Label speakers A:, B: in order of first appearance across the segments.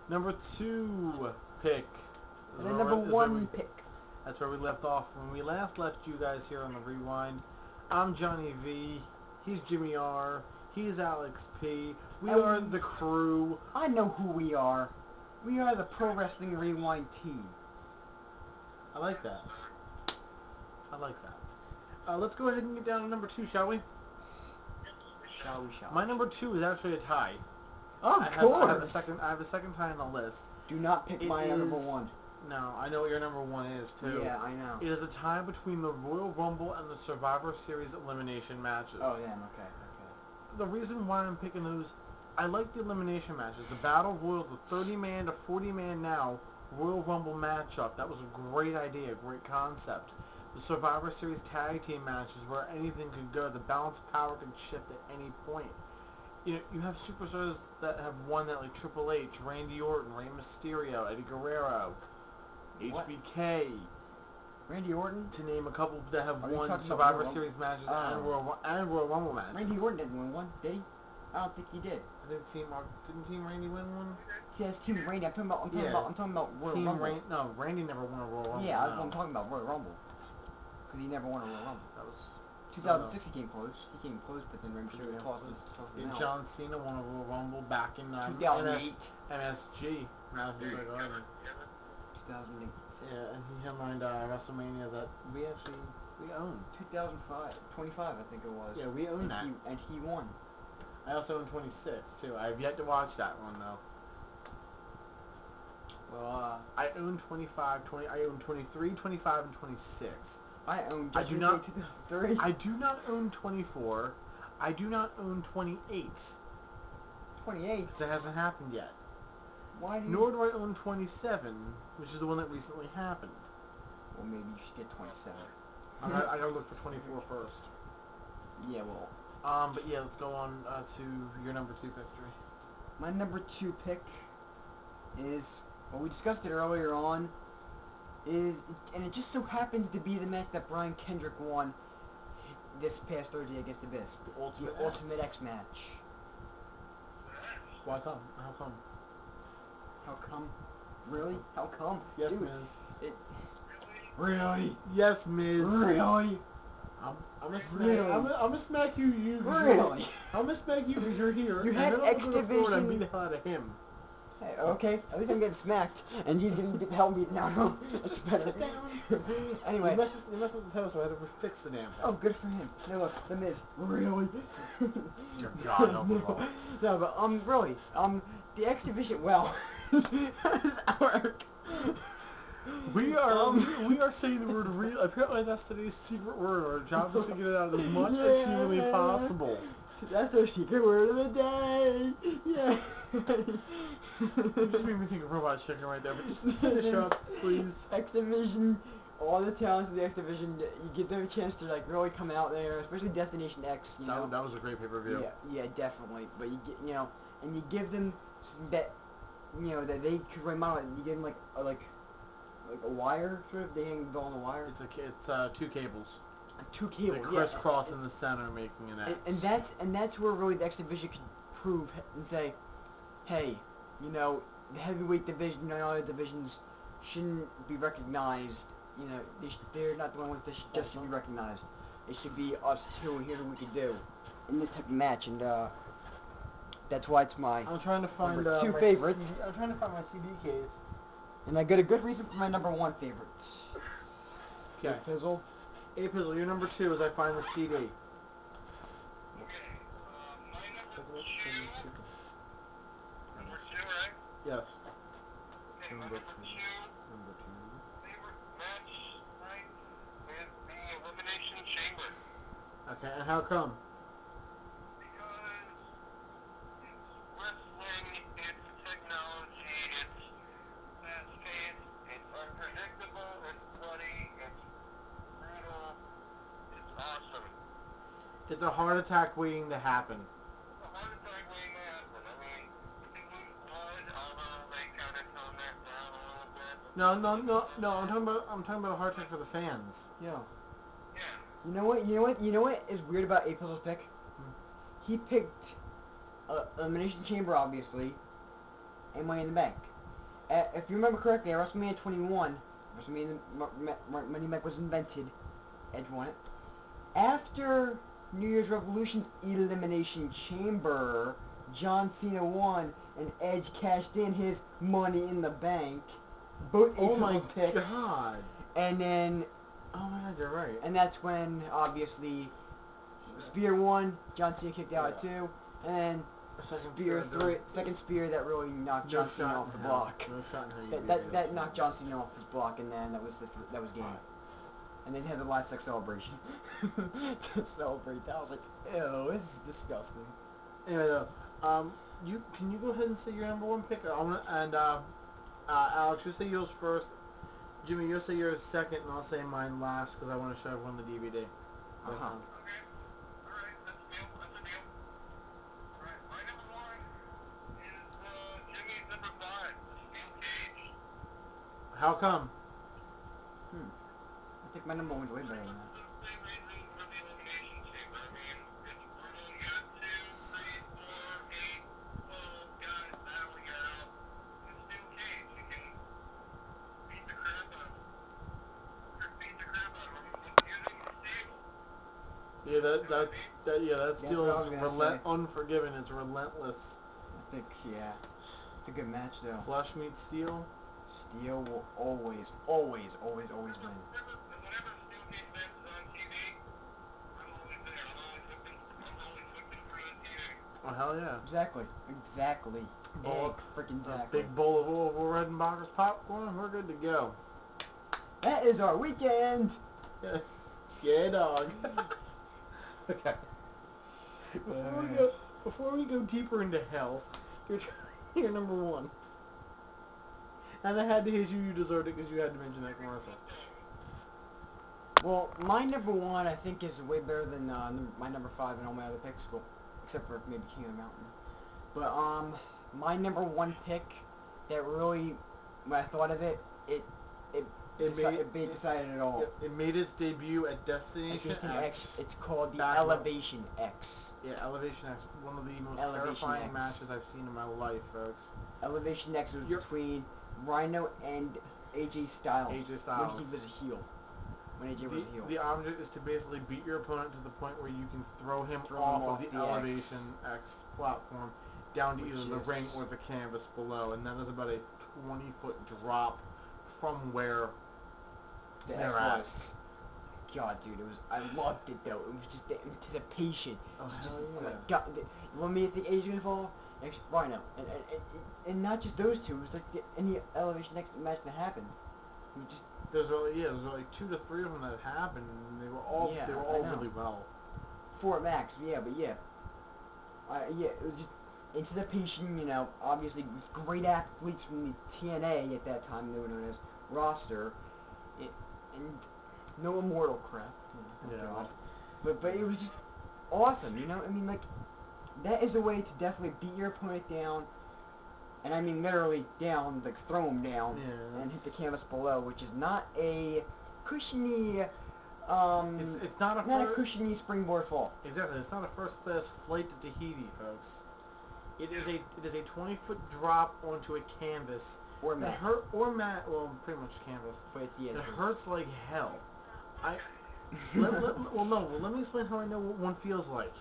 A: Number 2 pick.
B: And then number 1 pick.
A: That's where we left off when we last left you guys here on the Rewind. I'm Johnny V. He's Jimmy R. He's Alex P. We are the crew.
B: I know who we are. We are the Pro Wrestling Rewind team.
A: I like that. I like that. Let's go ahead and get down to number 2, shall we?
B: Shall we?
A: My number 2 is actually a tie.
B: Of course.
A: I have a second tie on the list.
B: Do not pick my number 1.
A: No, I know what your number 1 is too.
B: Yeah, I know.
A: It is a tie between the Royal Rumble and the Survivor Series elimination matches.
B: Oh, yeah, okay.
A: The reason why I'm picking those, I like the elimination matches. The Battle Royal, the 30-man to 40-man now Royal Rumble matchup. That was a great idea, great concept. The Survivor Series tag team matches where anything could go. The balance of power can shift at any point. You know, you have superstars that have won that, like Triple H, Randy Orton, Rey Mysterio, Eddie Guerrero, HBK.
B: Randy Orton?
A: To name a couple that have won Survivor Series matches and Royal Rumble matches.
B: Randy Orton didn't win one, did he? I don't think he did.
A: I think didn't Team Randy win one?
B: Yes, Team Randy. I'm talking about Royal Rumble.
A: No, Randy never won a Royal Rumble.
B: Yeah, I'm talking about Royal Rumble. Because he never won a Royal Rumble.
A: That was
B: 2006 he came close. He came close, but then Rey Mysterio tossed him out.
A: John Cena won a Royal Rumble back in
B: 2008.
A: MSG. Madison Square Garden.
B: 2008.
A: Yeah, and he headlined WrestleMania that we owned.
B: 2005, 25 I think it was.
A: Yeah, we owned that.
B: And he won.
A: I also own 26 too. I have yet to watch that one though.
B: Well,
A: I own 25, I own 23, 25, and 26.
B: I own
A: 2003. I do not own 24. I do not own 28.
B: 28?
A: Because it hasn't happened yet.
B: Why do you...
A: Nor do I own 27, which is the one that recently happened.
B: Well, maybe you should get 27.
A: I gotta look for 24 first.
B: Yeah, well...
A: But yeah, let's go on to your number 2 pick, Dre.
B: My number 2 pick is... Well, we discussed it earlier on. And it just so happens to be the match that Brian Kendrick won this past Thursday against Abyss. The Ultimate X match.
A: Why come? How come?
B: How come? Really? How come?
A: Yes,
B: Dude,
A: Miz.
B: Really?
A: Yes, Miz.
B: Really?
A: I'm gonna smack you.
B: Really?
A: I'm gonna smack you because you're here.
B: You had X Division.
A: And beat the hell out of him.
B: Hey, okay, at least I'm getting smacked, and he's gonna get the hell beaten out of him. That's better.
A: Sit down.
B: Anyway.
A: You messed up the title, so I had to fix the damn thing.
B: Oh, good for him. No, look, The Miz. Really?
A: Dear God, help us all.
B: No, but, really, the X Division, well, how does that work?
A: We are saying the word real. Apparently that's today's secret word. Our job is to get it out as much as humanly possible.
B: That's our secret word of the day. Yeah.
A: You just made me think of Robot Chicken right there. But just finish up, please.
B: X Division, all the talents of the X Division, you give them a chance to like really come out there, especially Destination X. You know.
A: That was a great pay-per-view.
B: Yeah, definitely. But you get, and you give them that, that they could remodel it. You give them like a wire sort of. They hang the ball on the wire.
A: It's 2 cables.
B: 2 cables.
A: They crisscross in the center, making an X.
B: And that's where really the X Division could prove and say, hey, the heavyweight division and other divisions shouldn't be recognized. They're not the ones that should be recognized. It should be us too, and here's what we can do in this type of match. And that's why it's my
A: I'm trying to find
B: 2 favorites.
A: I'm trying to find my CD case.
B: And I got a good reason for my number 1 favorite.
A: Okay.
B: Pizzle.
A: Hey, Pizzle, your number 2 as I find the CD.
C: Okay, my number 2, right?
A: Yes.
C: Okay, my number 2 favorite match, right, is the Elimination Chamber.
A: Okay, and how come?
C: Because it's wrestling, it's technology, it's fast-paced, it's unpredictable, it's bloody, it's brutal, it's awesome.
A: It's a heart attack waiting to happen.
C: A heart attack waiting to happen. I mean, it was blood, although they kind of toned that down a little bit.
A: No. I'm talking about a heart attack for the fans.
B: Yeah.
C: Yeah.
B: You know what is weird about A Pizzle's pick? He picked Elimination Chamber, obviously, and Money in the Bank. if you remember correctly, at WrestleMania 21, WrestleMania Money Mac was invented. Edge won it. After New Year's Revolution's Elimination Chamber, John Cena won, and Edge cashed in his Money in the Bank. Both picks.
A: God.
B: And then,
A: oh my God, you're right.
B: And that's when obviously Spear won. John Cena kicked out at 2, and then second spear that really knocked John Cena off the block.
A: No shot in hell.
B: That knocked John Cena off his block, and then that was game. Right. And then they had the livestock celebration to celebrate that. I was like, ew, this is disgusting.
A: Anyway, though, can you go ahead and say your number 1 pick? Alex, you say yours first. Jimmy, you say yours second, and I'll say mine last because I want to show everyone the DVD.
B: Uh-huh.
A: How come?
B: I think my number 1's way better than that.
A: Yeah, that steel is unforgiving. It's relentless.
B: I think, yeah. It's a good match, though.
A: Flesh meets steel.
B: Steel will always win.
A: Oh, hell yeah.
B: Exactly.
A: Big bowl of Orville Redenbacher's popcorn, we're good to go.
B: That is our weekend.
A: Yeah, dog. Okay. Before we go deeper into hell, you're number 1. And I had to hit you. You deserved it because you had to mention that commercial.
B: Well, my number 1 I think is way better than my number 5 and all my other picks, well, except for maybe King of the Mountain. But my number 1 pick that really, when I thought of it, it decided it all.
A: It made its debut at Destination X.
B: It's called the Elevation X.
A: Yeah, Elevation X. One of the most terrifying matches I've seen in my life, folks.
B: Elevation X was between Rhino and AJ Styles. When he was a heel. When AJ was a heel.
A: The object is to basically beat your opponent to the point where you can throw him off of the Elevation X platform down to either the ring or the canvas below, and that is about a 20-foot drop from where they're at.
B: God, dude, I loved it though. It was just the anticipation.
A: Oh,
B: my God, you want me to think AJ's gonna fall? Next, Rhino, and not just those two. It was like any Elevation Next match that happened. We just
A: there's like 2 to 3 of them that happened, and they were all really well.
B: 4 max, yeah, but yeah, it was just anticipation. You know, obviously with great athletes from the TNA at that time, they were known as roster, and no immortal crap. But it was just awesome. You know, I mean, like, that is a way to definitely beat your opponent down, and I mean literally down, like throw him down, and hit the canvas below, which is not a cushiony. It's not a cushiony springboard fall.
A: Exactly, it's not a first class flight to Tahiti, folks. It is a 20-foot drop onto a canvas.
B: Or mat.
A: Well, pretty much canvas.
B: But
A: it hurts like hell. Let me explain how I know what one feels like.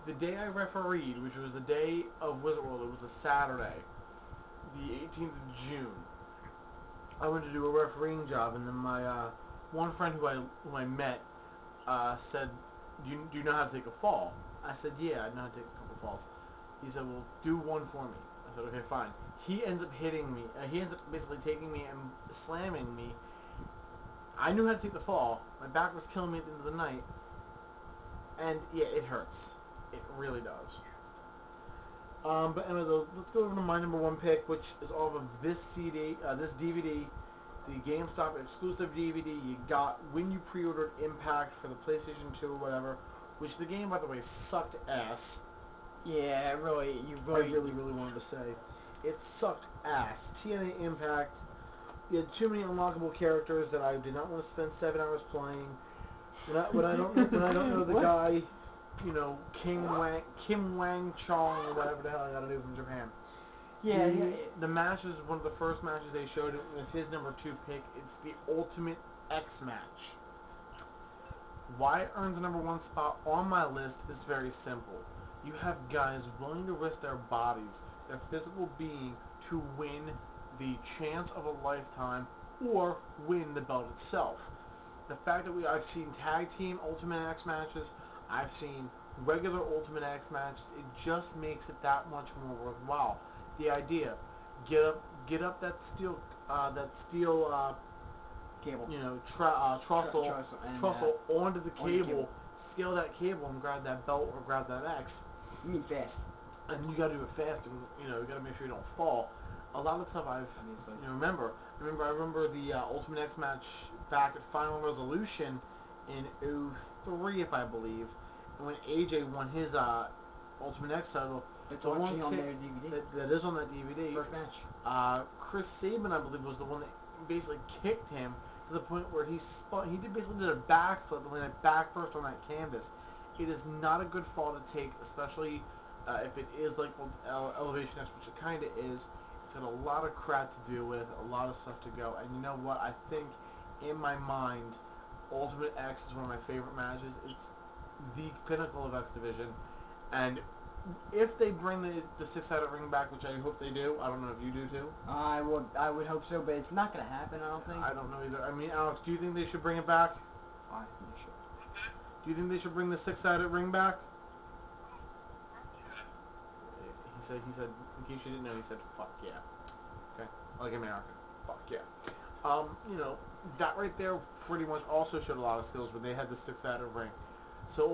A: The day I refereed, which was the day of Wizard World, it was a Saturday, the 18th of June. I went to do a refereeing job, and then my one friend who I met said, "Do you know how to take a fall?" I said, "Yeah, I know how to take a couple falls." He said, "Well, do one for me." I said, "Okay, fine." He ends up hitting me. He ends up basically taking me and slamming me. I knew how to take the fall. My back was killing me at the end of the night. And yeah, it hurts. It really does. But anyway, let's go over to my number 1 pick, which is off of this CD, this DVD, the GameStop exclusive DVD you got when you pre-ordered Impact for the PlayStation 2 or whatever, which the game, by the way, sucked ass.
B: Yeah, I really
A: wanted to say. It sucked ass. TNA Impact. You had too many unlockable characters that I did not want to spend 7 hours playing. When I don't know the guy, you know, Kim Wang Chong or whatever the hell I got to do from Japan.
B: Yeah,
A: The match is one of the first matches they showed. It was his number 2 pick. It's the Ultimate X match. Why it earns the number 1 spot on my list is very simple. You have guys willing to risk their bodies, their physical being, to win the chance of a lifetime or win the belt itself. The fact that I've seen tag team Ultimate X matches, I've seen regular Ultimate X matches, it just makes it that much more worthwhile. The idea, get up that steel
B: cable.
A: You know, trussel onto the cable, scale that cable and grab that belt or grab that X.
B: You mean fast.
A: And you gotta do it fast, and you got to make sure you don't fall. A lot of stuff remember the Ultimate X match back at Final Resolution in 2003, if I believe, and when AJ won his Ultimate X title.
B: It's actually on their DVD.
A: That is on that DVD.
B: First match.
A: Chris Sabin, I believe, was the one that basically kicked him to the point where he spun. He basically did a backflip and landed back first on that canvas. It is not a good fall to take, especially if it is like Elevation X, which it kind of is. It's got a lot of crap to deal with, a lot of stuff to go. And you know what? I think, in my mind, Ultimate X is one of my favorite matches. It's the pinnacle of X Division. And if they bring the 6-sided ring back, which I hope they do, I don't know if you do too.
B: I would hope so, but it's not going to happen, I don't think.
A: I don't know either. I mean, Alex, do you think they should bring it back?
B: I think they should.
A: Do you think they should bring the 6-sided ring back? He said, in case you didn't know, he said, fuck yeah. Okay? Like American. Fuck yeah. That right there pretty much also showed a lot of skills when they had the 6-sided ring. So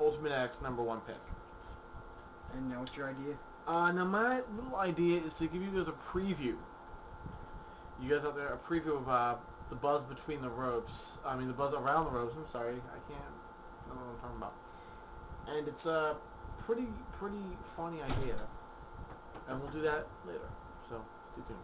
A: Ultimate X, number 1 pick.
B: And now what's your idea?
A: Now my little idea is to give you guys a preview. You guys out there, a preview of the buzz between the ropes. I mean, the buzz around the ropes. I'm sorry, I don't know what I'm talking about. And it's a pretty funny idea. And we'll do that later. So stay tuned.